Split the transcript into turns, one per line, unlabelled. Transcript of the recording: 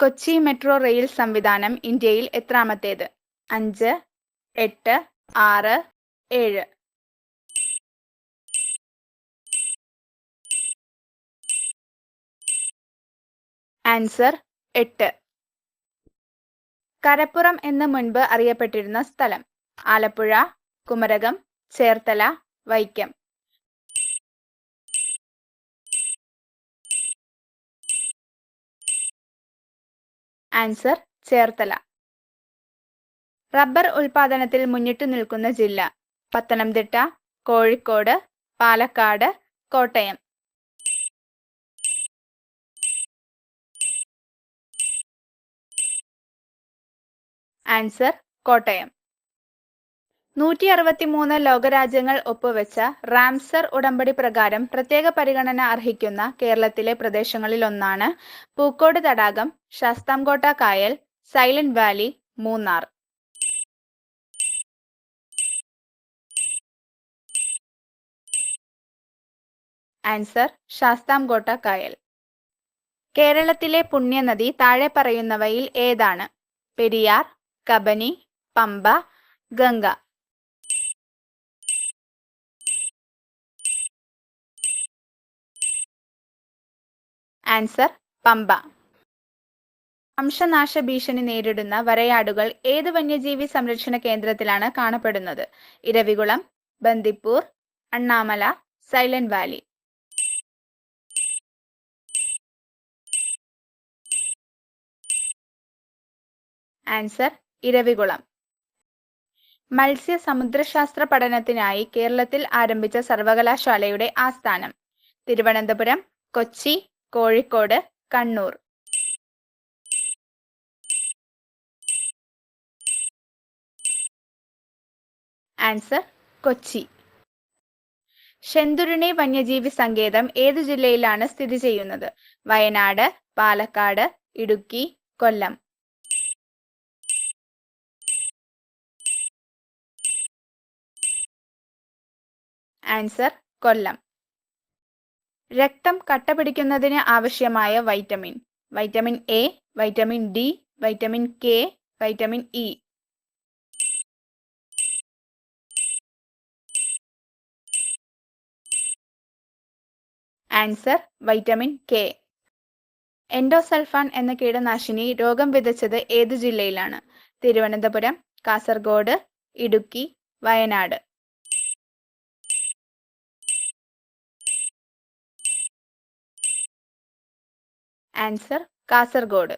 Kochi metro rail സംവിധാനം ഇന്ത്യയിൽ എത്രാമത്തേത്? 5, 8, 6, 7. Answer 8. Karappuram എന്ന് മുൻപ് അറിയപ്പെട്ടിരുന്ന സ്ഥലം? ആലപ്പുഴ, കുമരകം, ചേർത്തല, വൈക്കം. ആൻസർ ചേർത്തല. റബ്ബർ ഉൽപാദനത്തിൽ മുന്നിട്ടു നിൽക്കുന്ന ജില്ല? പത്തനംതിട്ട, കോഴിക്കോട്, പാലക്കാട്, കോട്ടയം. ആൻസർ കോട്ടയം. 163 ലോകരാജ്യങ്ങൾ ഒപ്പുവെച്ച റാംസർ ഉടമ്പടി പ്രകാരം പ്രത്യേക പരിഗണന അർഹിക്കുന്ന കേരളത്തിലെ പ്രദേശങ്ങളിലൊന്നാണ് പൂക്കോട് തടാകം, ശാസ്താംകോട്ട കായൽ, സൈലന്റ് വാലി, മൂന്നാർ. ആൻസർ ശാസ്താംകോട്ട കായൽ. കേരളത്തിലെ പുണ്യനദി താഴെ പറയുന്നവയിൽ ഏതാണ്? പെരിയാർ, കബനി, പമ്പ, ഗംഗ. ആൻസർ പമ്പ. വംശനാശ ഭീഷണി നേരിടുന്ന വരയാടുകൾ ഏത് വന്യജീവി സംരക്ഷണ കേന്ദ്രത്തിലാണ് കാണപ്പെടുന്നത്? ഇരവികുളം, ബന്ദിപ്പൂർ, അണ്ണാമല, സൈലന്റ് വാലി. ആൻസർ ഇരവികുളം. മത്സ്യ സമുദ്രശാസ്ത്ര പഠനത്തിനായി കേരളത്തിൽ ആരംഭിച്ച സർവകലാശാലയുടെ ആസ്ഥാനം? തിരുവനന്തപുരം, കൊച്ചി, കോഴിക്കോട്, കണ്ണൂർ. ആൻസർ കൊച്ചി. ശെന്തുരുണി വന്യജീവി സങ്കേതം ഏതു ജില്ലയിലാണ് സ്ഥിതി ചെയ്യുന്നത്? വയനാട്, പാലക്കാട്, ഇടുക്കി, കൊല്ലം. ആൻസർ കൊല്ലം. രക്തം കട്ടപിടിക്കുന്നതിന് ആവശ്യമായ vitamin? Vitamin A, vitamin D, vitamin K, vitamin E. Answer vitamin K. Endosulfan എന്ന കീടനാശിനി രോഗം വിതച്ചത് ഏതു ജില്ലയിലാണ്? തിരുവനന്തപുരം, കാസർഗോഡ്, ഇടുക്കി, വയനാട്. ആൻസർ കാസർഗോഡ്.